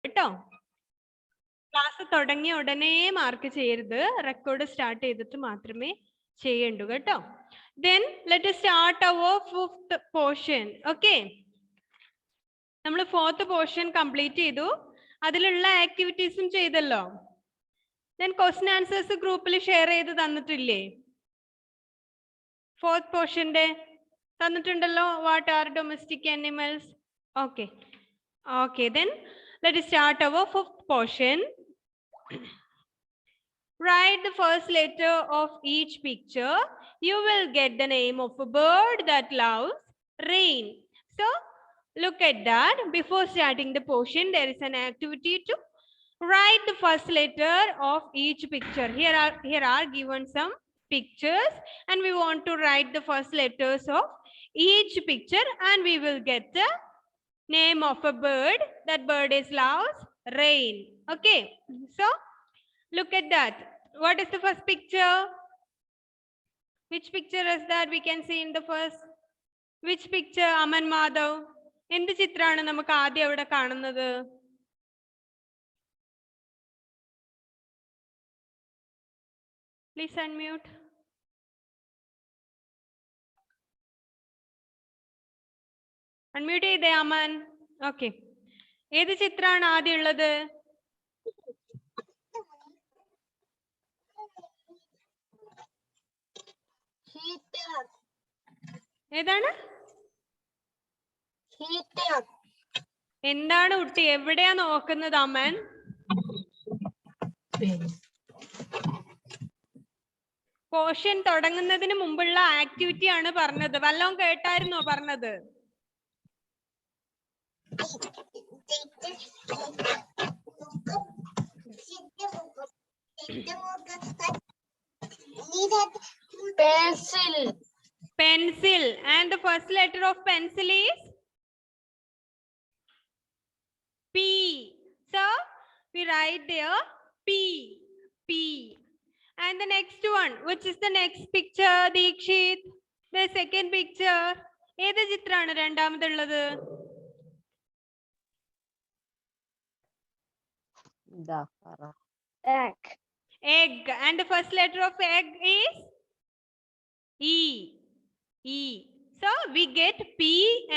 കേട്ടോ. ക്ലാസ് തുടങ്ങിയ ഉടനെ മാർക്ക് ചെയ്യരുത്. റെക്കോർഡ് സ്റ്റാർട്ട് ചെയ്തിട്ട് മാത്രമേ ചെയ്യണ്ടൂ കേട്ടോ. Then let us start our fifth portion. Okay. നമ്മൾ fourth portion complete ചെയ്തു. അതിലുള്ള ആക്ടിവിറ്റീസും ചെയ്തല്ലോ. Then question answers ഗ്രൂപ്പിൽ ഷെയർ ചെയ്ത് തന്നിട്ടില്ലേ? Fourth portion തന്നിട്ടുണ്ടല്ലോ. What are domestic animals? Okay. Okay, then let us start our fifth portion. Write the first letter of each picture. You will get the name of a bird that loves rain. So, look at that. Before starting the portion, there is an activity to write the first letter of each picture. Here are given some pictures, and we want to write the first letters of each picture, and we will get the name of a bird. That bird is loves rain. Okay. So, look at that. What is the first picture? Which picture is that we can see in the first? Which picture, Aman Madhav? എന്ത് ചിത്രമാണ് നമുക്ക് ആദ്യം അവിടെ കാണുന്നത്? Please unmute. Unmute ചെയ്തേ Aman. Okay. ഏത് ചിത്രമാണ് ആദ്യം ഉള്ളത്? ഏതാണ്? എന്താണ് കുട്ടി? എവിടെയാ നോക്കുന്നത് അമൻ? പോർഷൻ തുടങ്ങുന്നതിന് മുമ്പുള്ള ആക്ടിവിറ്റി ആണ് പറഞ്ഞത്. വല്ലതും കേട്ടായിരുന്നോ പറഞ്ഞത്? Pencil. Pencil. And the first letter of pencil is P. So we write there P. P. And the next one, which is the next picture, Dikshit? The second picture. ഏത് ചിത്രമാണ് രണ്ടാമതുള്ളത്? Egg. Egg. And the first letter of egg is E. E. So we get P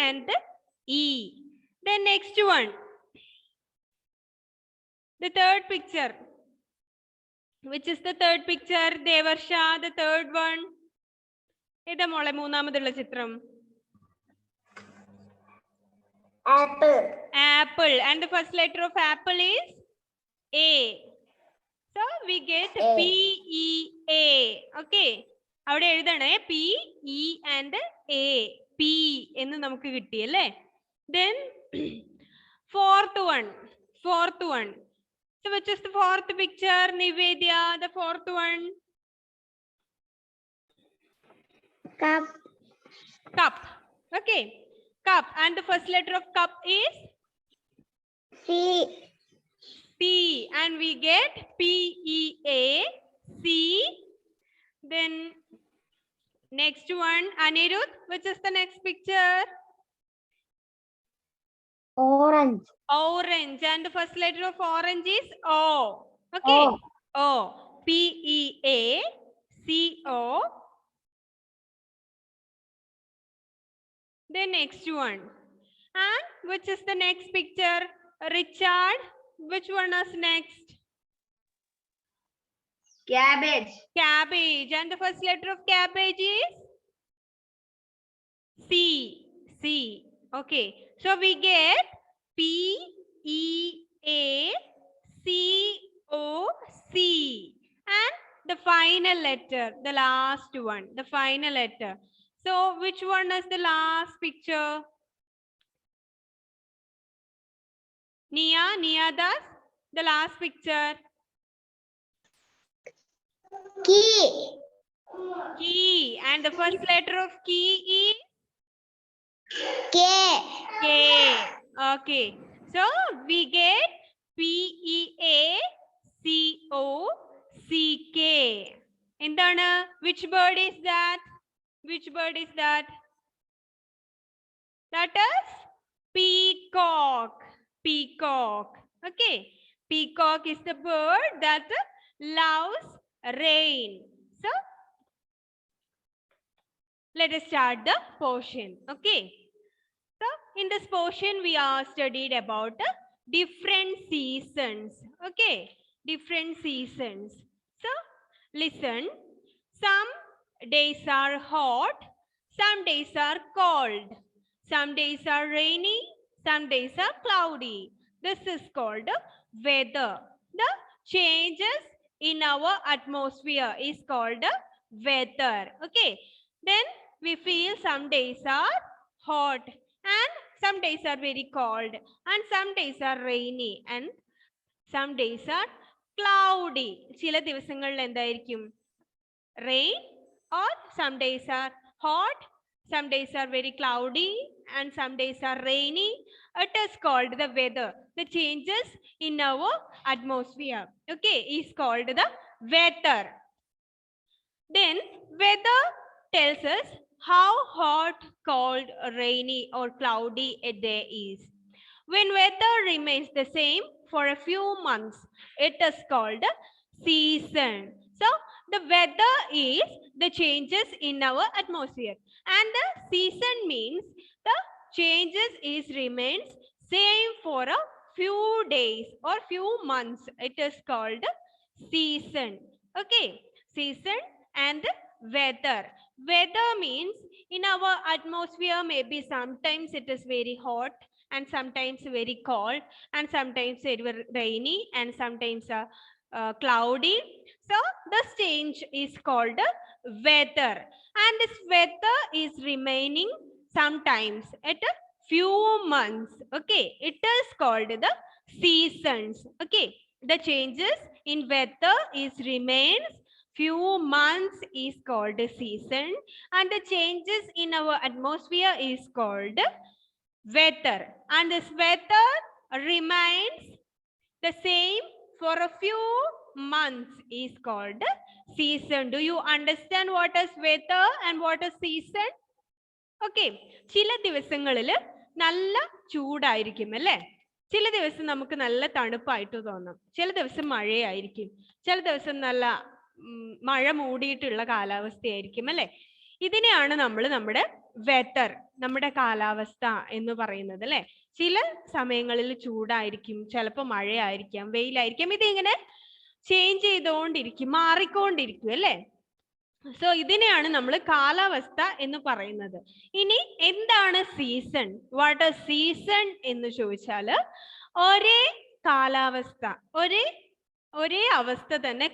and E. The next one. The third picture. Which is the third picture? Devarsha, the third one. ഏതാ മോളെ മൂന്നാമതുള്ള ചിത്രം? Apple. Apple. And the first letter of apple is A. So we get A. P E A. Okay. അവിടെ എഴുതണേ P E and A. P എന്ന് നമുക്ക് കിട്ടി അല്ലേ? Then fourth one. So which is the fourth picture, Nivedya? The fourth one. Cup. Cup. Okay. Cup. And the first letter of cup is C. P. And we get P E A C. Then next one, Anirudh. Which is the next picture? Orange. Orange. And the first letter of orange is O. Okay. O. P E A C O. The next one. And which is the next picture? Richard. Which one is next? Cabbage. Cabbage. And the first letter of cabbage is C. C. Okay. So we get P E A C O C. And the final letter, the last one, the final letter. So which one is the last picture? Nia Das, the last picture. Key. Key. And the first letter of key is K. K. Okay. So we get P E A C O C K. എന്താണ്? Which bird is that? Which bird is that? That is peacock. Peacock. Okay, peacock is the bird that loves rain. So let us start the portion. Okay, so in this portion we are studied about different seasons. Okay, different seasons. So listen, some days are hot, some days are cold, some days are rainy, some days are cloudy. This is called weather. The changes in our atmosphere is called weather. Okay, then we feel some days are hot and some days are very cold and some days are rainy and some days are cloudy. ചില ദിവസങ്ങളിൽ എന്തായിരിക്കും? Rain, or some days are hot, some days are very cloudy and some days are rainy. It is called the weather. The changes in our atmosphere, okay, is called the weather. Then weather tells us how hot, cold, rainy or cloudy a day is. When weather remains the same for a few months, it is called season. So the weather is the changes in our atmosphere, and the season means the changes is remains same for a few days or few months. It is called season. Okay, season and weather. Weather means in our atmosphere maybe sometimes it is very hot and sometimes very cold and sometimes very rainy and sometimes cloudy. So this change is called weather, and this weather is remaining sometimes at a few months. Okay, it is called the seasons. Okay, the changes in weather is remains few months is called a season, and the changes in our atmosphere is called weather, and this weather remains the same for a few months is called season. Do you understand what is weather and what is season? Okay, ചില ദിവസങ്ങളിൽ നല്ല ചൂടായിരിക്കും അല്ലേ? ചില ദിവസം നമുക്ക് നല്ല തണുപ്പായിട്ട് തോന്നും, ചില ദിവസം മഴയായിരിക്കും, ചില ദിവസം നല്ല മഴ മൂടിയിട്ടുള്ള കാലാവസ്ഥയായിരിക്കും അല്ലേ? ഇതിനെയാണ് നമ്മൾ നമ്മുടെ വെതർ, നമ്മുടെ കാലാവസ്ഥ എന്ന് പറയുന്നത് അല്ലേ? ചില സമയങ്ങളിൽ ചൂടായിരിക്കും, ചിലപ്പോൾ മഴയായിരിക്കാം, വെയിലായിരിക്കാം, ഇതിങ്ങനെ ചേഞ്ച് ചെയ്തുകൊണ്ടിരിക്കും, മാറിക്കൊണ്ടിരിക്കും അല്ലേ? സോ ഇതിനെയാണ് നമ്മൾ കാലാവസ്ഥ എന്ന് പറയുന്നത്. ഇനി എന്താണ് സീസൺ? വാട്ട് ഈസ് സീസൺ എന്ന് ചോദിച്ചാൽ ഒരേ കാലാവസ്ഥ, ഒരേ അവസ്ഥ തന്നെ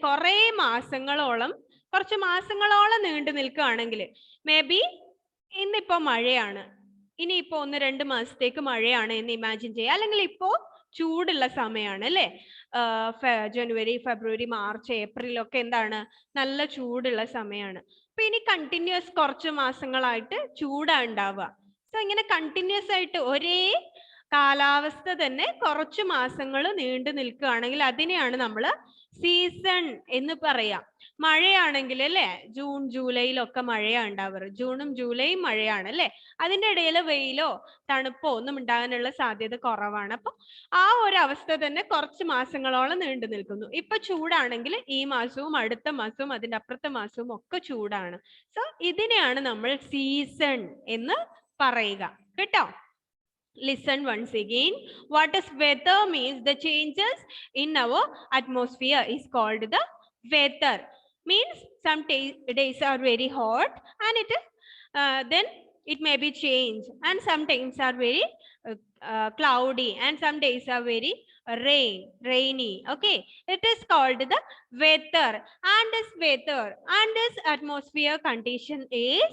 കുറച്ച് മാസങ്ങളോളം നീണ്ടു നിൽക്കുകയാണെങ്കിൽ, മേ ബി ഇന്നിപ്പോ മഴയാണ്, ഇനിയിപ്പോ 1-2 മാസത്തേക്ക് മഴയാണ് എന്ന് ഇമാജിൻ ചെയ്യുക. അല്ലെങ്കിൽ ഇപ്പോ ചൂടുള്ള സമയമാണ് അല്ലേ? ജനുവരി, ഫെബ്രുവരി, മാർച്ച്, ഏപ്രിൽ ഒക്കെ എന്താണ്? നല്ല ചൂടുള്ള സമയമാണ്. അപ്പൊ ഇനി കണ്ടിന്യൂസ് കുറച്ച് മാസങ്ങളായിട്ട് ചൂടാ ഉണ്ടാവുക. സോ ഇങ്ങനെ കണ്ടിന്യൂസ് ആയിട്ട് ഒരേ കാലാവസ്ഥ തന്നെ കുറച്ച് മാസങ്ങൾ നീണ്ടു നിൽക്കുകയാണെങ്കിൽ അതിനെയാണ് നമ്മൾ സീസൺ എന്ന് പറയാം. മഴയാണെങ്കിൽ അല്ലേ, ജൂൺ ജൂലൈയിലൊക്കെ മഴയാണ് ഉണ്ടാവാറ്. ജൂണും ജൂലൈയും മഴയാണ് അല്ലേ? അതിൻ്റെ ഇടയിൽ വെയിലോ തണുപ്പോ ഒന്നും ഉണ്ടാകാനുള്ള സാധ്യത കുറവാണ്. അപ്പൊ ആ ഒരു അവസ്ഥ തന്നെ കുറച്ച് മാസങ്ങളോളം നീണ്ടു നിൽക്കുന്നു. ഇപ്പൊ ചൂടാണെങ്കിൽ ഈ മാസവും അടുത്ത മാസവും അതിന്റെ അപ്പുറത്തെ മാസവും ഒക്കെ ചൂടാണ്. സോ ഇതിനെയാണ് നമ്മൾ സീസൺ എന്ന് പറയുക കേട്ടോ. Listen once again. What is weather means? The changes in our atmosphere is called the weather. Means some days are very hot and then it may be changed, and sometimes are very cloudy, and some days are very rainy. Okay, it is called the weather, and this weather and this atmosphere condition is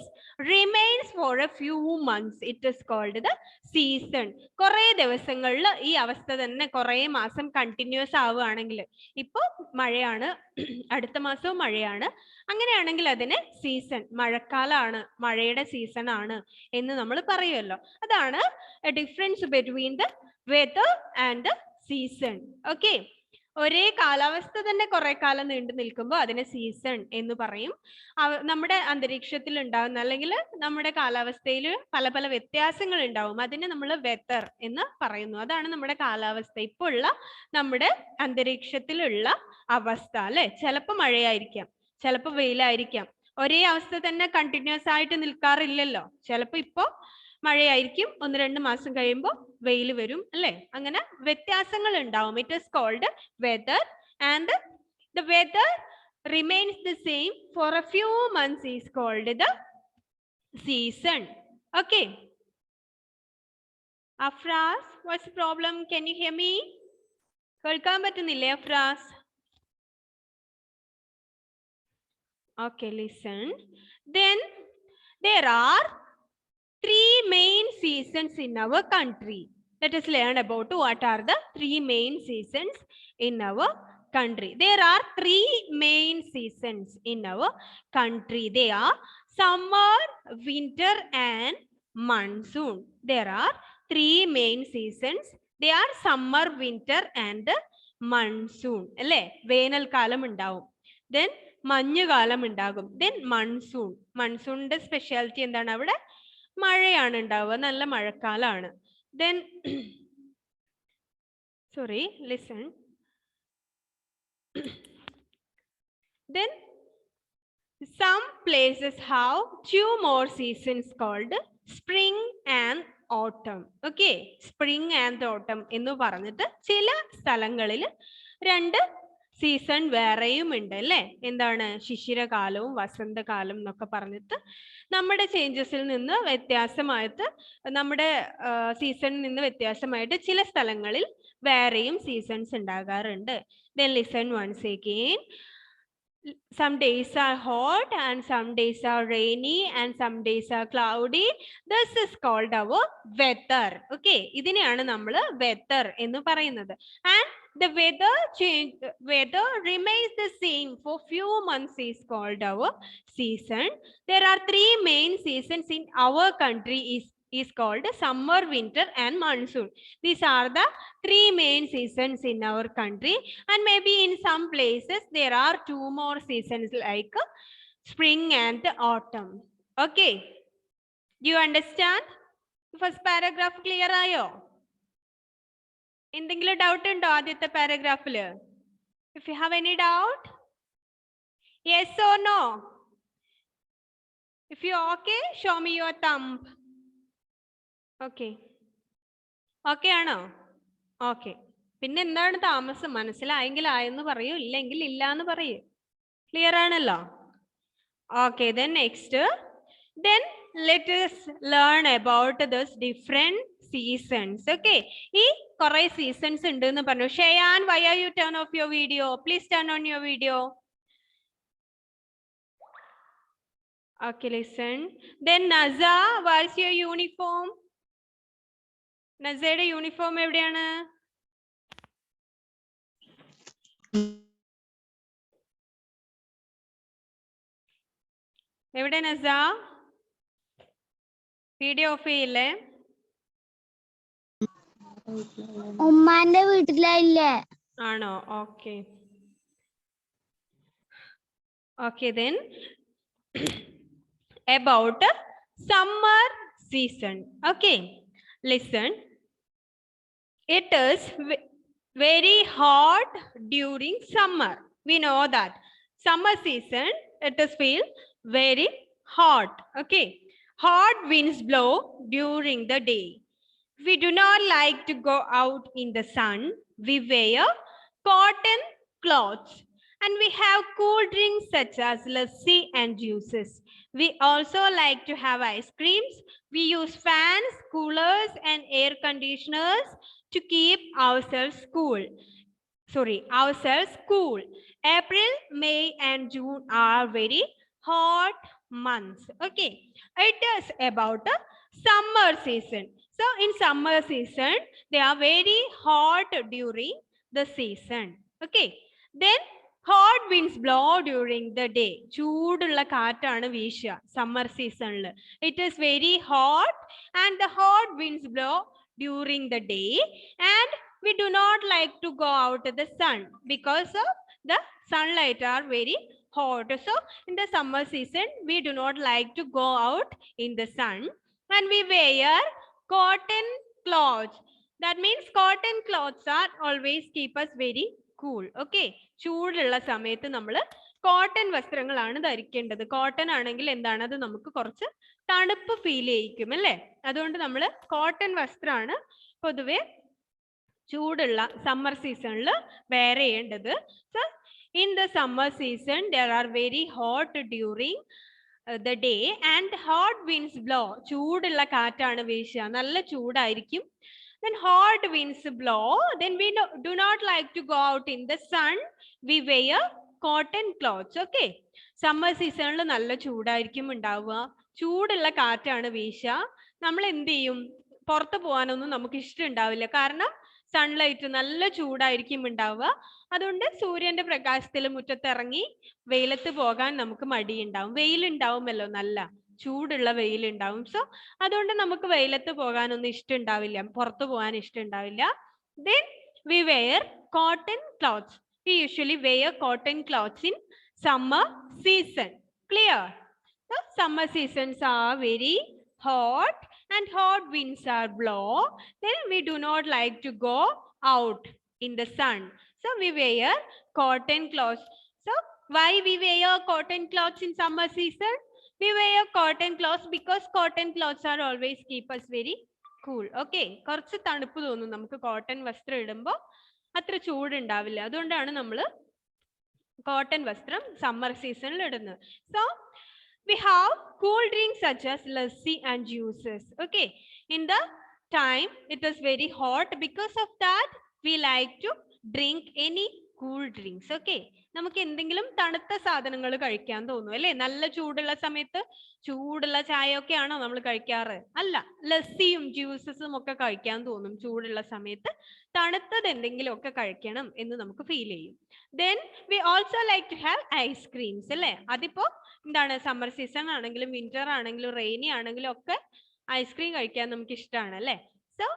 remains for a few months. It is called the season. കുറേ ദിവസങ്ങളിൽ ഈ അവസ്ഥ തന്നെ കുറേ മാസം continuous ആവുകയാണെങ്കിൽ, ഇപ്പോ മഴയാണ്, അടുത്ത മാസവും മഴയാണ്, അങ്ങനെയാണെങ്കിൽ അതിനെ സീസൺ, മഴക്കാലമാണ്, മഴയുടെ സീസൺ ആണ് എന്ന് നമ്മൾ പറയുമല്ലോ. അതാണ് a difference between the weather and the season. Okay, ഒരേ കാലാവസ്ഥ തന്നെ കുറെ കാലം നീണ്ടു നിൽക്കുമ്പോൾ അതിനെ സീസൺ എന്ന് പറയും. നമ്മുടെ അന്തരീക്ഷത്തിൽ ഉണ്ടാകുന്ന അല്ലെങ്കിൽ നമ്മുടെ കാലാവസ്ഥയിൽ പല പല വ്യത്യാസങ്ങൾ ഉണ്ടാവും, അതിനെ നമ്മൾ വെതർ എന്ന് പറയുന്നു. അതാണ് നമ്മുടെ കാലാവസ്ഥ, ഇപ്പോൾ ഉള്ള നമ്മുടെ അന്തരീക്ഷത്തിലുള്ള അവസ്ഥ അല്ലെ. ചിലപ്പോൾ മഴയായിരിക്കാം, ചിലപ്പോൾ വെയിലായിരിക്കാം. ഒരേ അവസ്ഥ തന്നെ കണ്ടിന്യൂസ് ആയിട്ട് നിൽക്കാറില്ലല്ലോ. ചിലപ്പോൾ ഇപ്പോ മഴയായിരിക്കും, 1-2 മാസം കഴിയുമ്പോൾ വെയിൽ വരും അല്ലെ. അങ്ങനെ വ്യത്യാസങ്ങൾ ഉണ്ടാവും. It is cold weather, and the weather remains the same for a few months is called the season. Okay. Afras, what's the problem? Can you hear me? കേൾക്കാൻ പറ്റുന്നില്ലേ Afras? Okay, listen. Then there are 3 main seasons in our country. Let us learn about what are the 3 main seasons in our country. There are 3 main seasons in our country. They are summer, winter, and monsoon. There are 3 main seasons. They are summer, winter, and monsoon. അല്ലേ? വേനൽക്കാലം ഉണ്ടാവും. Then മഞ്ഞുകാലം ഉണ്ടാകും. Then monsoon. മൺസൂണിന്റെ speciality എന്താണ്? അവിടെ മഴയാണ് ഉണ്ടാവുക, നല്ല മഴക്കാലാണ്. Then sorry, listen. Then some places have 2 more seasons called spring and autumn. Okay, spring and autumn എന്ന് പറഞ്ഞിട്ട് ചില സ്ഥലങ്ങളിൽ 2 സീസൺ വേറെയും ഉണ്ട് അല്ലേ. എന്താണ്? ശിശിരകാലവും വസന്തകാലം എന്നൊക്കെ പറഞ്ഞിട്ട് നമ്മുടെ ചേഞ്ചസിൽ നിന്ന് വ്യത്യാസമായിട്ട്, നമ്മുടെ സീസണിൽ നിന്ന് വ്യത്യാസമായിട്ട് ചില സ്ഥലങ്ങളിൽ വേറെയും സീസൺസ് ഉണ്ടാകാറുണ്ട്. Then listen once again. Some days are hot and some days are rainy and some days are cloudy. This is called our weather. Okay, ഇതിനെയാണ് നമ്മൾ weather എന്ന് പറയുന്നത്. And the weather remains the same for few months is called our season. There are 3 main seasons in our country is called summer, winter, and monsoon. These are the 3 main seasons in our country, and maybe in some places there are 2 more seasons like spring and autumn. Okay, do you understand? First paragraph clear ആയോ? എന്തെങ്കിലും doubt ഉണ്ടോ ആദ്യത്തെ പാരഗ്രാഫിൽ? If you have any doubt, yes or no? If you okay, show me your thumb. Okay, okay ആണോ? Okay. പിന്നെ എന്താണ് താമസം? മനസ്സിലായെങ്കിൽ ആയെന്ന് പറയൂ, ഇല്ലെങ്കിൽ ഇല്ല എന്ന് പറയൂ. ക്ലിയർ ആണല്ലോ? Okay, then next. Then let us learn about this different seasons. Okay, ഈ കുറെ സീസൺസ് ഉണ്ട് എന്ന് പറഞ്ഞു. ഷെയാൻ, why are you turn off your video? Please turn on your video. Okay, listen. Then Naza, what's your uniform? നസയുടെ uniform എവിടെയാണ്? എവിടെ നസ? Video off ചെയ്യില്ലേ? ഉമ്മാന്റെ വീട്ടിലല്ലേ? ആണോ? Okay. Okay, then about summer season. Okay, listen. It is very hot during summer. We know that summer season it is feel very hot. Okay, hot winds blow during the day. We do not like to go out in the sun. We wear cotton clothes. And we have cool drinks such as lassi and juices. We also like to have ice creams. We use fans, coolers, and air conditioners to keep ourselves cool. April, May, and June are very hot months. Okay, it is about the summer season. So in summer season, they are very hot during the season. Okay, then hot winds blow during the day. ചൂടുള്ള കാറ്റാണ് വീശുക summer സീസണിൽ. It is very hot and the hot winds blow during the day and we do not like to go out in the sun because of the sunlight are very hot. So in the summer season, we do not like to go out in the sun, and we wear cotton clothes. That means cotton clothes are always keep us very cool. Okay, ചൂടുള്ള സമയത്ത് നമ്മൾ cotton വസ്ത്രങ്ങളാണ് ധരിക്കേണ്ടത്. Cotton ആണെങ്കിൽ എന്താണ്, അത് നമുക്ക് കുറച്ച് തണുപ്പ് ഫീൽ ചെയ്യിക്കും അല്ലേ? അതുകൊണ്ട് നമ്മൾ കോട്ടൺ വസ്ത്രമാണ് പൊതുവെ ചൂടുള്ള സമ്മർ സീസണിൽ വെയർ ചെയ്യേണ്ടത്. So in the summer season there are very hot during the day and hot winds blow. ചൂടുള്ള കാറ്റാണ് വീശുക, നല്ല ചൂടായിരിക്കും. Then hot winds blow, then we do not like to go out in the sun. We wear cotton clothes. Okay, summer seasonൽ നല്ല ചൂടായിരിക്കും ഉണ്ടാവുക, ചൂടുള്ള കാറ്റാണ് വീശുക. നമ്മൾ എന്ത് ചെയ്യും, പുറത്ത് പോകാനൊന്നും നമുക്ക് ഇഷ്ടം ഉണ്ടാവില്ല, കാരണം സൺലൈറ്റ് നല്ല ചൂടായിരിക്കും ഉണ്ടാവുക. അതുകൊണ്ട് സൂര്യന്റെ പ്രകാശത്തിൽ മുറ്റത്തിറങ്ങി വെയിലത്ത് പോകാൻ നമുക്ക് മടിയുണ്ടാവും. വെയിലുണ്ടാവുമല്ലോ, നല്ല ചൂടുള്ള വെയിലുണ്ടാവും. സോ അതുകൊണ്ട് നമുക്ക് വെയിലത്ത് പോകാനൊന്നും ഇഷ്ടം ഉണ്ടാവില്ല, പുറത്തു പോകാൻ ഇഷ്ടം ഉണ്ടാവില്ല. Then we wear cotton clothes. We usually wear cotton clothes in summer season. Clear? So summer seasons are very hot and hot winds are blow. Then we do not like to go out in the sun. So we wear cotton clothes. So why we wear cotton clothes in summer season? We wear cotton clothes because cotton clothes are always keep us very cool. Okay, കുറച്ച് തണുപ്പ് തോന്നും നമുക്ക് cotton വസ്ത്രം ഇടുമ്പോൾ, അത്ര ചൂടുണ്ടാവില്ല. അതുകൊണ്ടാണ് നമ്മൾ cotton വസ്ത്രം സമ്മർ സീസണിൽ ഇടുന്നത്. So we have cool drinks such as lassi and juices. Okay, in the time it is very hot, because of that we like to drink any cool drinks. Okay, നമുക്ക് എന്തെങ്കിലും തണുത്ത സാധനങ്ങൾ കഴിക്കാൻ തോന്നും അല്ലേ? നല്ല ചൂടുള്ള സമയത്ത് ചൂടുള്ള ചായ ഒക്കെ ആണോ നമ്മൾ കഴിക്കാറ്? അല്ല, ലസ്സിയും ജ്യൂസസും ഒക്കെ കഴിക്കാൻ തോന്നും ചൂടുള്ള സമയത്ത്. തണുത്തത് എന്തെങ്കിലും ഒക്കെ കഴിക്കണം എന്ന് നമുക്ക് ഫീൽ ചെയ്യും. Then we also like to have ice creams അല്ലേ? അതിപ്പോ എന്താണ്, സമ്മർ സീസൺ ആണെങ്കിലും വിന്റർ ആണെങ്കിലും റെയിനി ആണെങ്കിലും ഒക്കെ ഐസ്ക്രീം കഴിക്കാൻ നമുക്ക് ഇഷ്ടമാണ് അല്ലേ? So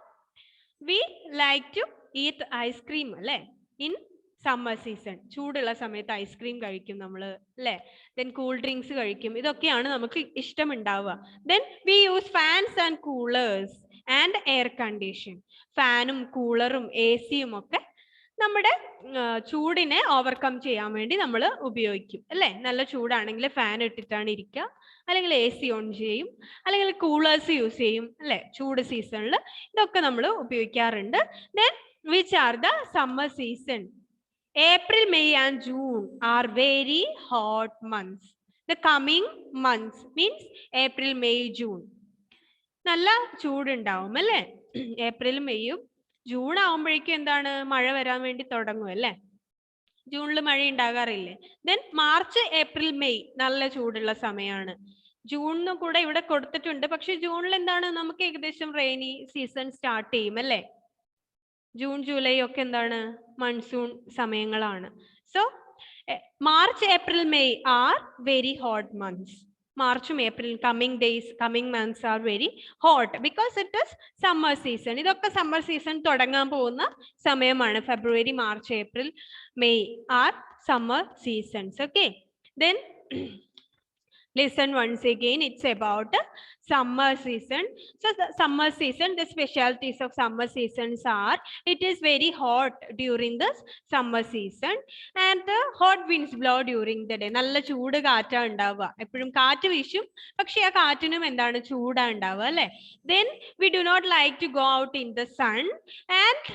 we like to eat ice cream അല്ലേ ഇൻ സമ്മർ സീസൺ. ചൂടുള്ള സമയത്ത് ഐസ്ക്രീം കഴിക്കും നമ്മൾ അല്ലേ? ദെൻ കൂൾ ഡ്രിങ്ക്സ് കഴിക്കും. ഇതൊക്കെയാണ് നമുക്ക് ഇഷ്ടമുണ്ടാവുക. Then we use fans and coolers and air condition. ഫാനും കൂളറും എ സിയും ഒക്കെ നമ്മുടെ ചൂടിനെ ഓവർകം ചെയ്യാൻ വേണ്ടി നമ്മൾ ഉപയോഗിക്കും അല്ലേ? നല്ല ചൂടാണെങ്കിൽ ഫാൻ ഇട്ടിട്ടാണ് ഇരിക്കുക, അല്ലെങ്കിൽ എ സി ഓൺ ചെയ്യും, അല്ലെങ്കിൽ കൂളേഴ്സ് യൂസ് ചെയ്യും അല്ലേ? ചൂട് സീസണിൽ ഇതൊക്കെ നമ്മൾ ഉപയോഗിക്കാറുണ്ട്. Then which are the summer season? April, May and June are very hot months. The coming months means April, May, June. നല്ല ചൂടുണ്ടാവും അല്ലേ? ഏപ്രിലും മെയ്യും. ജൂൺ ആവുമ്പോഴേക്കും എന്താണ്, മഴ വരാൻ വേണ്ടി തുടങ്ങും അല്ലേ? ജൂണിൽ മഴ ഉണ്ടാകാറില്ലേ? ദെൻ മാർച്ച്, ഏപ്രിൽ, മെയ് നല്ല ചൂടുള്ള സമയമാണ്. ജൂണിന് കൂടെ ഇവിടെ കൊടുത്തിട്ടുണ്ട്, പക്ഷെ ജൂണിൽ എന്താണ്, നമുക്ക് ഏകദേശം റെയിനി സീസൺ സ്റ്റാർട്ട് ചെയ്യും അല്ലേ? ജൂൺ ജൂലൈ ഒക്കെ എന്താണ്, മൺസൂൺ സമയങ്ങളാണ്. So March, April, May are very hot months. മാർച്ചും April coming days, coming months are very hot because it is summer season. ഇതൊക്കെ സമ്മർ സീസൺ തുടങ്ങാൻ പോകുന്ന സമയമാണ്. February, March, April, May are summer seasons. Okay, then listen once again, it's about summer season. So the summer season, the specialties of summer seasons are, it is very hot during the summer season and the hot winds blow during the day. നല്ല ചൂട് കാറ്റാ ഉണ്ടാവുക, എപ്പോഴും കാറ്റ് വീശും, പക്ഷെ ആ കാറ്റിനും എന്താണ്, ചൂടാ ഉണ്ടാവുക അല്ലേ? Then we do not like to go out in the sun and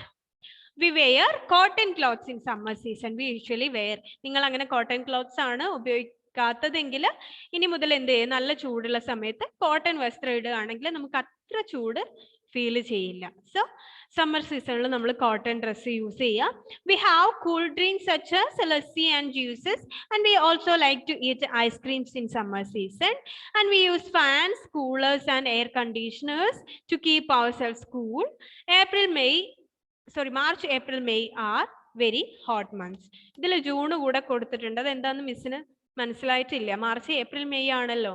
we wear cotton clothes in summer season. We usually wear, നിങ്ങൾ അങ്ങനെ cotton clothes ആണ് ഉപയോഗിക്കാത്തതെങ്കിൽ ഇനി മുതൽ എന്ത് ചെയ്യും, നല്ല ചൂടുള്ള സമയത്ത് കോട്ടൺ വസ്ത്രം ഇടുകയാണെങ്കിൽ നമുക്ക് അത്ര ചൂട് ഫീൽ ചെയ്യില്ല. സോ സമ്മർ സീസണിൽ നമ്മൾ കോട്ടൺ ഡ്രസ്സ് യൂസ് ചെയ്യുക. We have cool drinks such as lassi and juices, and we also like to eat ice creams in summer season, and we use fans, coolers and air conditioners to keep ourselves cool. March, April, May are very hot months. ഇതിൽ June കൂടെ കൊടുത്തിട്ടുണ്ട്, അത് എന്താന്ന് മിസ്സിന് മനസ്സിലായിട്ടില്ല. March, April, May ആണല്ലോ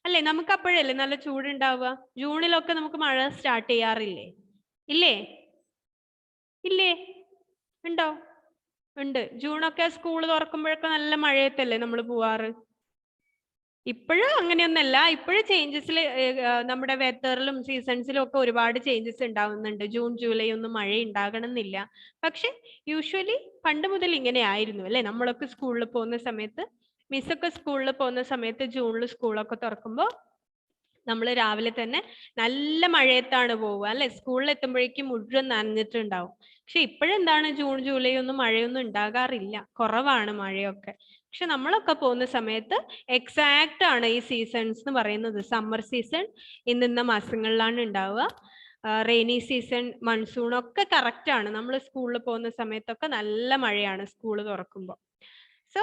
അല്ലേ? നമുക്ക് അപ്പോഴല്ലേ നല്ല ചൂടുണ്ടാവുക? ജൂണിലൊക്കെ നമുക്ക് മഴ സ്റ്റാർട്ട് ചെയ്യാറില്ലേ? ഇല്ലേ? ഇല്ലേ? ഉണ്ടോ? ഉണ്ട്. ജൂണൊക്കെ സ്കൂൾ തുറക്കുമ്പോഴൊക്കെ നല്ല മഴയത്തല്ലേ നമ്മൾ പോവാറ്? ഇപ്പോഴും അങ്ങനെയൊന്നല്ല. ഇപ്പോഴും ചേഞ്ചസിൽ നമ്മുടെ വെതറിലും സീസൺസിലും ഒക്കെ ഒരുപാട് ചേഞ്ചസ് ഉണ്ടാവുന്നുണ്ട്. ജൂൺ ജൂലൈ ഒന്നും മഴ ഉണ്ടാകണം എന്നില്ല. പക്ഷെ യൂഷ്വലി പണ്ട് മുതൽ ഇങ്ങനെ ആയിരുന്നു അല്ലെ? നമ്മളൊക്കെ സ്കൂളിൽ പോകുന്ന സമയത്ത്, മിസ്സൊക്കെ സ്കൂളിൽ പോകുന്ന സമയത്ത് ജൂണിൽ സ്കൂളൊക്കെ തുറക്കുമ്പോൾ നമ്മൾ രാവിലെ തന്നെ നല്ല മഴയത്താണ് പോവുക അല്ലെ? സ്കൂളിൽ എത്തുമ്പോഴേക്കും മുഴുവൻ നനഞ്ഞിട്ടുണ്ടാവും. പക്ഷെ ഇപ്പോഴെന്താണ് ജൂൺ ജൂലൈ ഒന്നും മഴയൊന്നും ഉണ്ടാകാറില്ല. കുറവാണ് മഴയൊക്കെ. പക്ഷെ നമ്മളൊക്കെ പോകുന്ന സമയത്ത് എക്സാക്ട് ആണ് ഈ സീസൺസ് എന്ന് പറയുന്നത്. സമ്മർ സീസൺ ഇന്ന മാസങ്ങളിലാണ് ഉണ്ടാവുക. റെയിനി സീസൺ, മൺസൂൺ ഒക്കെ കറക്റ്റ് ആണ്. നമ്മൾ സ്കൂളിൽ പോകുന്ന സമയത്തൊക്കെ നല്ല മഴയാണ് സ്കൂൾ തുറക്കുമ്പോൾ. സോ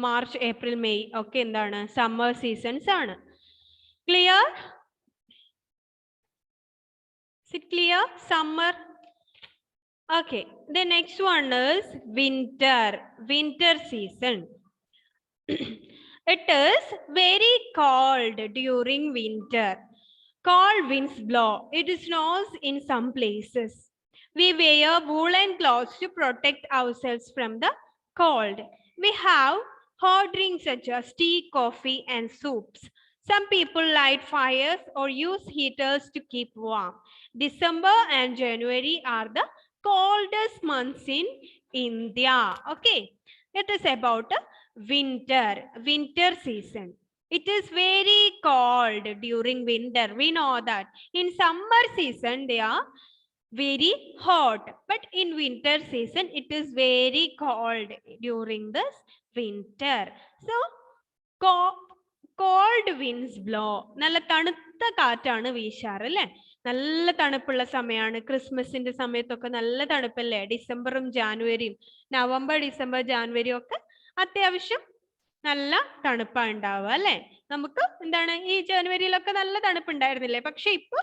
മാർച്ച്, ഏപ്രിൽ, മെയ് ഒക്കെ എന്താണ്? സമ്മർ സീസൺസ് ആണ്. Clear? Is it clear? Summer. Okay. The next one is winter. Winter season. It is very cold during winter. Cold winds blow. It snows in some places. We wear woolen clothes to protect ourselves from the cold. We have hot drinks such as tea, coffee, and soups. Some people light fires or use heaters to keep warm. December and January are the coldest months in India. Okay, it is about winter season. It is very cold during winter. We know that. In summer season, they are very hot. But in winter season, it is very cold during this winter. So, cold winds blow. നല്ല തണുത്ത കാറ്റാണ് വീശാറ് അല്ലേ? നല്ല തണുപ്പുള്ള സമയമാണ്. ക്രിസ്മസിന്റെ സമയത്തൊക്കെ നല്ല തണുപ്പല്ലേ? ഡിസംബറും ജാനുവരിയും, നവംബർ, ഡിസംബർ, ജാനുവരി ഒക്കെ അത്യാവശ്യം നല്ല തണുപ്പാണ് ഉണ്ടാവുക അല്ലെ? നമുക്ക് എന്താണ് ഈ ജനുവരിയിലൊക്കെ നല്ല തണുപ്പുണ്ടായിരുന്നില്ലേ? പക്ഷെ ഇപ്പൊ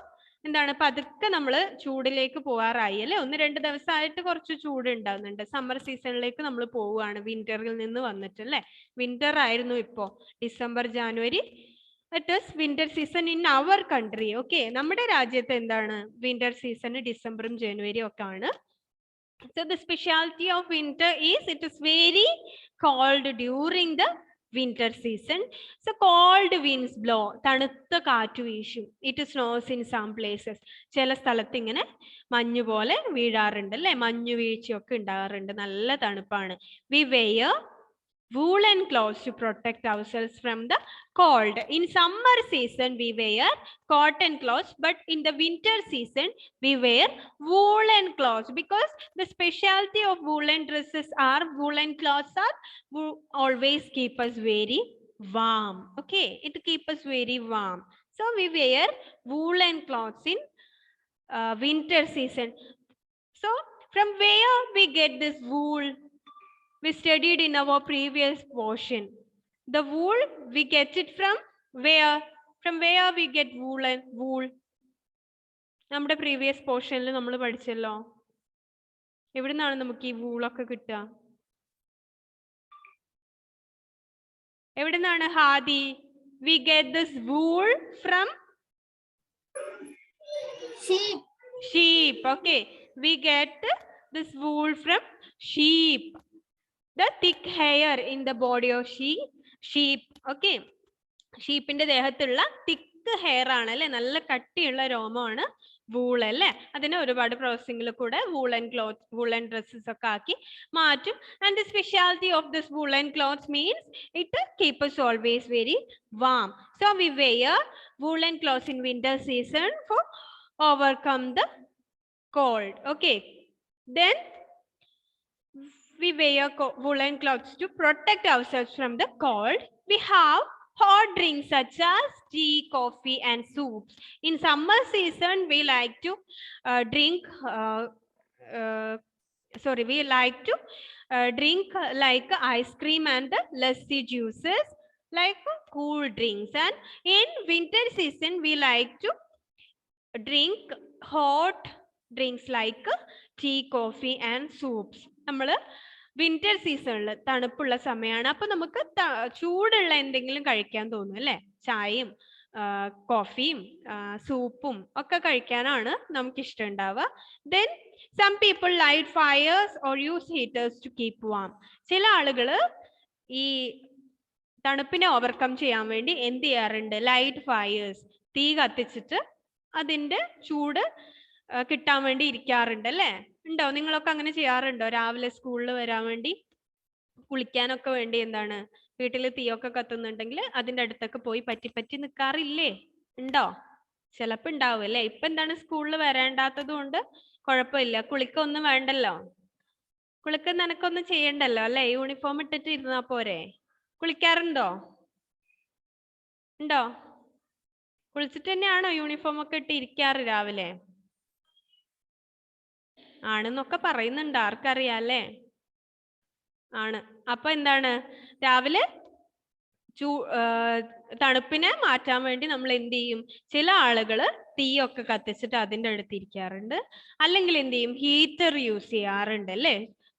എന്താണ് പതുക്കെ നമ്മള് ചൂടിലേക്ക് പോവാറായി അല്ലെ? 1-2 ദിവസമായിട്ട് കുറച്ച് ചൂട് ഉണ്ടാവുന്നുണ്ട്. സമ്മർ സീസണിലേക്ക് നമ്മൾ പോവുകയാണ് വിന്ററിൽ നിന്ന് വന്നിട്ട് അല്ലെ? വിന്റർ ആയിരുന്നു ഇപ്പോ December, January. It is winter season in our country. Okay, നമ്മുടെ രാജ്യത്ത് എന്താണ് വിന്റർ സീസൺ ഡിസംബറും ജനുവരിയും ഒക്കെ ആണ്. So the specialty of winter is it is very cold during the winter season. So cold winds blow. തണുത്ത കാറ്റ് വീശും. It snows in some places. ചില സ്ഥലത്ത് ഇങ്ങനെ മഞ്ഞ് പോലെ വീഴാറുണ്ട് അല്ലേ? മഞ്ഞ് വീഴ്ചയൊക്കെ ഉണ്ടാകാറുണ്ട്. നല്ല തണുപ്പാണ്. We wear woolen clothes to protect ourselves from the cold. In summer season we wear cotton clothes, but in the winter season we wear woolen clothes, because the specialty of woolen dresses are woolen clothes are always keep us very warm. Okay, it keep us very warm. So we wear woolen clothes in winter season. So from where we get this wool? We studied in our previous portion. The wool, we get it from where? From where we get wool? നമ്മുടെ previous പോർഷനിൽ നമ്മൾ പഠിച്ചല്ലോ. എവിടെ നിന്നാണ് നമുക്ക് ഈ വൂളൊക്കെ കിട്ടുക? എവിടെ നിന്നാണ് Hadi? We get this wool from sheep. Okay, we get this wool from sheep. The thick hair in the body of sheep. Okay, ഷീപ്പിന്റെ ദേഹത്തുള്ള തിക്ക് ഹെയർ ആണ് അല്ലെ? നല്ല കട്ടിയുള്ള രോമമാണ് വൂൾ അല്ലേ? അതിനെ ഒരുപാട് പ്രോസസ്സിംഗിൽ കൂടെ വൂളൻ ക്ലോത്ത്, വൂളൻ ഡ്രസ്സസ് ഒക്കെ ആക്കി മാറ്റും. And the speciality of this woollen clothes means it keep us always very warm. So we wear woolen clothes in winter season for overcome the cold. Okay, then we wear woolen clothes to protect ourselves from the cold. We have hot drinks such as tea, coffee, and soups. In summer season, we like to drink like ice cream and the lassi juices, like cool drinks. And in winter season, we like to drink hot drinks like tea, coffee, and soups. നമ്മൾ winter സീസണിൽ തണുപ്പുള്ള സമയമാണ്. അപ്പൊ നമുക്ക് ചൂടുള്ള എന്തെങ്കിലും കഴിക്കാൻ തോന്നും അല്ലെ? ചായയും കോഫിയും സൂപ്പും ഒക്കെ കഴിക്കാനാണ് നമുക്ക് ഇഷ്ടം ഉണ്ടാവുക. Then Some people light fires or use heaters to keep warm. ചില ആളുകൾ ഈ തണുപ്പിനെ ഓവർകം ചെയ്യാൻ വേണ്ടി എന്ത് ചെയ്യാറുണ്ട്? ലൈറ്റ് ഫയർസ്, തീ കത്തിച്ചിട്ട് അതിന്റെ ചൂട് കിട്ടാൻ വേണ്ടി ഇരിക്കാറുണ്ട് അല്ലേ? ഉണ്ടോ? നിങ്ങളൊക്കെ അങ്ങനെ ചെയ്യാറുണ്ടോ? രാവിലെ സ്കൂളിൽ വരാൻ വേണ്ടി, കുളിക്കാനൊക്കെ വേണ്ടി എന്താണ്, വീട്ടിൽ തീയൊക്കെ കത്തുന്നുണ്ടെങ്കിൽ അതിന്റെ അടുത്തൊക്കെ പോയി പറ്റി നിൽക്കാറില്ലേ? ഉണ്ടോ? ചിലപ്പോ ഉണ്ടാവും അല്ലേ? ഇപ്പൊ എന്താണ്, സ്കൂളിൽ വരേണ്ടാത്തത് കൊണ്ട് കുഴപ്പമില്ല, കുളിക്കൊന്നും വേണ്ടല്ലോ, കുളിക്ക നനക്കൊന്നും ചെയ്യണ്ടല്ലോ അല്ലെ? യൂണിഫോം ഇട്ടിട്ട് ഇരുന്നാ പോരെ? കുളിക്കാറുണ്ടോ? ഉണ്ടോ? കുളിച്ചിട്ട് തന്നെയാണോ യൂണിഫോം ഒക്കെ ഇട്ട് ഇരിക്കാറ് രാവിലെ? ആണെന്നൊക്കെ പറയുന്നുണ്ട്, ആർക്കറിയാം അല്ലേ? ആണ്. അപ്പൊ എന്താണ്, രാവിലെ തണുപ്പിനെ മാറ്റാൻ വേണ്ടി നമ്മൾ എന്ത് ചെയ്യും? ചില ആളുകൾ തീയൊക്കെ കത്തിച്ചിട്ട് അതിൻ്റെ അടുത്ത് ഇരിക്കാറുണ്ട്. അല്ലെങ്കിൽ എന്ത് ചെയ്യും? ഹീറ്റർ യൂസ് ചെയ്യാറുണ്ട് അല്ലേ?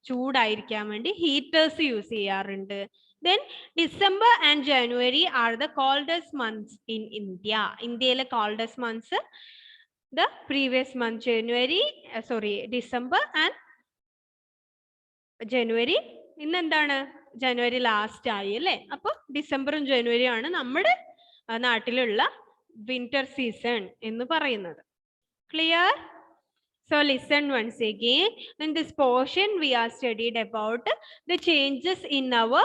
ചൂടായിരിക്കാൻ വേണ്ടി ഹീറ്റേഴ്സ് യൂസ് ചെയ്യാറുണ്ട്. Then December and January are the coldest months in India. ഇന്ത്യയിലെ coldest months the previous month December and January. ഇന്ന് എന്താണ്? ജനുവരി ലാസ്റ്റ് ആയി അല്ലേ? അപ്പൊ ഡിസംബറും ജനുവരിയും ആണ് നമ്മുടെ നാട്ടിലുള്ള വിന്റർ സീസൺ എന്ന് പറയുന്നത്. Clear? So listen once again. In this portion we are studied about the changes in our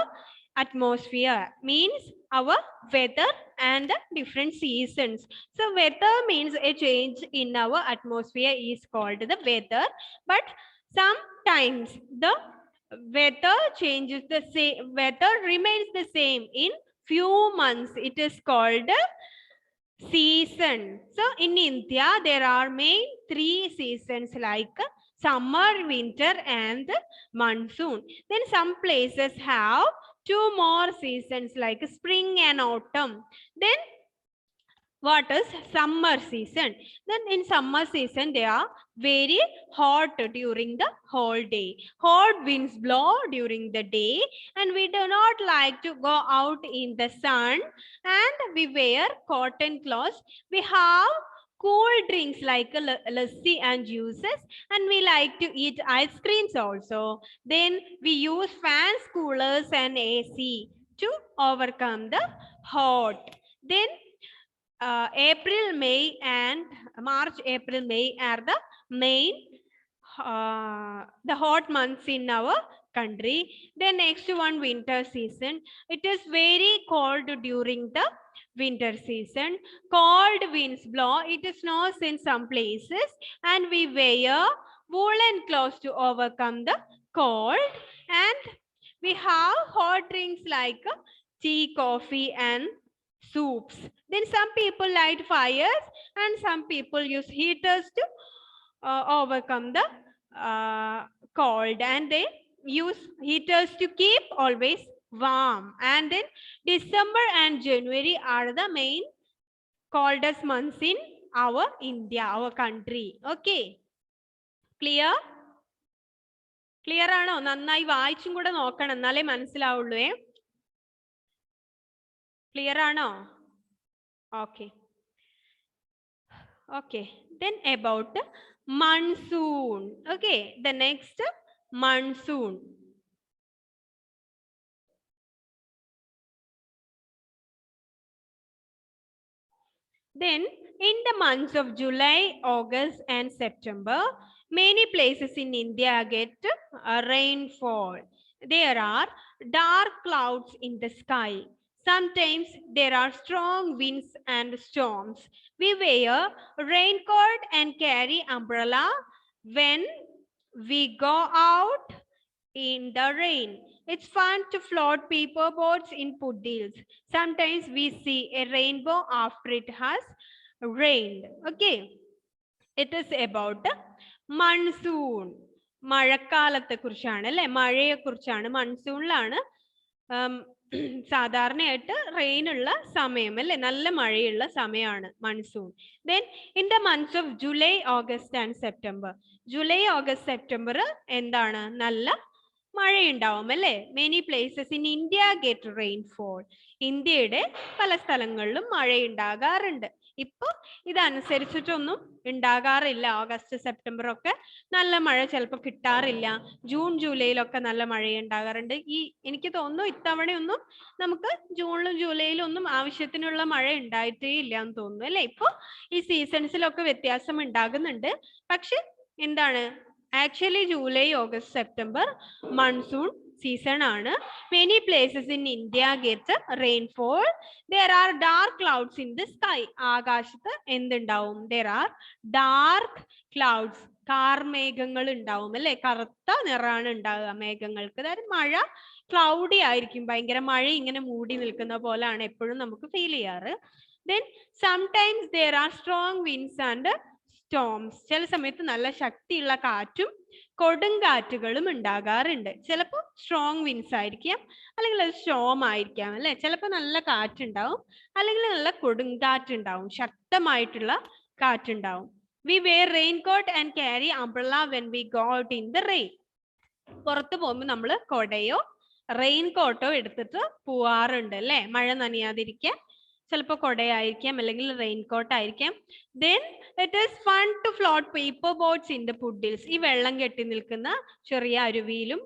atmosphere, means our weather and the different seasons. So weather means a change in our atmosphere is called the weather, but sometimes the weather changes, the same weather remains the same in few months. It is called season. So in India there are main 3 seasons like summer, winter and monsoon. Then some places have 2 more seasons like spring and autumn. Then what is summer season? Then in summer season they are very hot during the whole day. Hot winds blow during the day and we do not like to go out in the sun and we wear cotton clothes. We have cool drinks like lassi and juices and we like to eat ice creams also. Then we use fans, coolers and AC to overcome the hot. Then April, May and March, April, May are the main the hot months in our country. Then next one, winter season. It is very cold during the winter season. Cold winds blow. It snows in some places and we wear woolen clothes to overcome the cold. And we have hot drinks like tea, coffee and soups. Then some people light fires and some people use heaters to overcome the cold, and they use heaters to keep always warm. And then December and January are the main coldest months in our India, our country. Okay, clear? Clear ആണോ? നന്നായി വായിച്ചും കൂടെ നോക്കണം, എന്നാലേ മനസ്സിലാവുള്ളൂ. Clear ആണോ? Okay. Okay. Then about monsoon. Okay. The next, monsoon. Then in the months of July, August and September, many places in India get rainfall. There are dark clouds in the sky. Sometimes there are strong winds and storms. We wear raincoat and carry umbrella when we go out in the rain. It's fun to float paper boats in puddles. Sometimes we see a rainbow after it has rained. Okay. It is about monsoon. മഴക്കാലത്തെ കുറിച്ചാണ് അല്ലെ? മഴയെ കുറിച്ചാണ്. മൺസൂണിലാണ് സാധാരണയായിട്ട് rain ഉള്ള സമയം അല്ലെ? നല്ല മഴയുള്ള സമയമാണ് monsoon. Then in the months of July, August and September. July, August, September എന്താണ്? നല്ല മഴയുണ്ടാവും അല്ലെ? Many places in India get rainfall. ഇന്ത്യയുടെ പല സ്ഥലങ്ങളിലും മഴയുണ്ടാകാറുണ്ട്. ഇപ്പൊ ഇതനുസരിച്ചിട്ടൊന്നും ഉണ്ടാകാറില്ല. ഓഗസ്റ്റ് സെപ്റ്റംബർ ഒക്കെ നല്ല മഴ ചിലപ്പോൾ കിട്ടാറില്ല. ജൂൺ ജൂലൈയിലൊക്കെ നല്ല മഴ ഉണ്ടാകാറുണ്ട്. എനിക്ക് തോന്നുന്നു ഇത്തവണയൊന്നും നമുക്ക് ജൂണിലും ജൂലൈയിലും ഒന്നും ആവശ്യത്തിനുള്ള മഴ ഉണ്ടായിട്ടേ ഇല്ല എന്ന് തോന്നുന്നു അല്ലെ. ഇപ്പൊ ഈ സീസൺസിലൊക്കെ വ്യത്യാസം ഉണ്ടാകുന്നുണ്ട്. പക്ഷെ എന്താണ്, actually July August September monsoon season ആണ്. Many places in India get rainfall. There are dark clouds in the sky. ആകാശത്ത് എന്തുണ്ടാവും? There are dark clouds. കാർമേഘങ്ങൾ ഉണ്ടാവും അല്ലെ. കറുത്ത നിറാണ് ഉണ്ടാവുക മേഘങ്ങൾക്ക്. അതായത് മഴ ക്ലൗഡി ആയിരിക്കും, ഭയങ്കര മഴ ഇങ്ങനെ മൂടി നിൽക്കുന്ന പോലെയാണ് എപ്പോഴും നമുക്ക് ഫീൽ ചെയ്യാറ്. Then sometimes there are strong winds and storms. ചില സമയത്ത് നല്ല ശക്തിയുള്ള കാറ്റും കൊടുങ്കാറ്റുകളും ഉണ്ടാകാറുണ്ട്. ചിലപ്പോൾ സ്ട്രോങ് വിൻസ് ആയിരിക്കാം, അല്ലെങ്കിൽ അത് സ്റ്റോം ആയിരിക്കാം അല്ലെ. ചിലപ്പോൾ നല്ല കാറ്റുണ്ടാവും, അല്ലെങ്കിൽ നല്ല കൊടുങ്കാറ്റുണ്ടാവും, ശക്തമായിട്ടുള്ള കാറ്റുണ്ടാവും. We wear raincoat and carry umbrella when we go out in the rain. പുറത്ത് പോകുമ്പോൾ നമ്മൾ കൊടയോ റെയിൻകോട്ടോ എടുത്തിട്ട് പോവാറുണ്ട് അല്ലെ, മഴ നനയാതിരിക്കാൻ. ചിലപ്പോൾ കൊടയായിരിക്കാം, അല്ലെങ്കിൽ റെയിൻകോട്ട് ആയിരിക്കാം. Then it is fun to float paper boats in the puddles. ഈ വെള്ളം കെട്ടി നിൽക്കുന്ന ചെറിയ അരുവിയിലും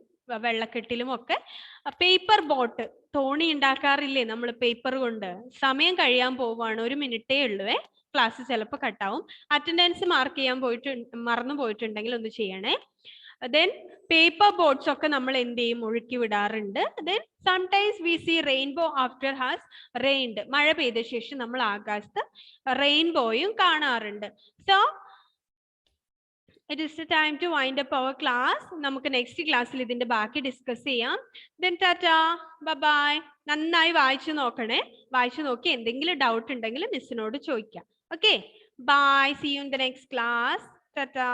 വെള്ളക്കെട്ടിലും ഒക്കെ പേപ്പർ ബോട്ട്, തോണി ഉണ്ടാക്കാറില്ലേ നമ്മൾ പേപ്പർ കൊണ്ട്. സമയം കഴിയാൻ പോവാണ്, 1 മിനിറ്റേ ഉള്ളൂ. ക്ലാസ് ചിലപ്പോൾ കട്ടാവും. അറ്റൻഡൻസ് മാർക്ക് ചെയ്യാൻ മറന്നു പോയിട്ടുണ്ടെങ്കിൽ ഒന്ന് ചെയ്യണേ. Then paper boats ഒക്കെ നമ്മൾ എന്ത് ചെയ്യും, ഒഴുക്കി വിടാറുണ്ട്. Then sometimes we see rainbow after has rained. മഴ പെയ്ത ശേഷം നമ്മൾ ആകാശത്ത് റെയിൻബോയും കാണാറുണ്ട്. So it is the time to wind up our class. നമുക്ക് നെക്സ്റ്റ് ക്ലാസ്സിൽ ഇതിന്റെ ബാക്കി ഡിസ്കസ് ചെയ്യാം. Then tata, bye bye. നന്നായി വായിച്ചു നോക്കണേ. വായിച്ചു നോക്കി എന്തെങ്കിലും ഡൗട്ട് ഉണ്ടെങ്കിൽ മിസ്സിനോട് ചോദിക്കാം. Okay, bye. See you in the next class. Tata.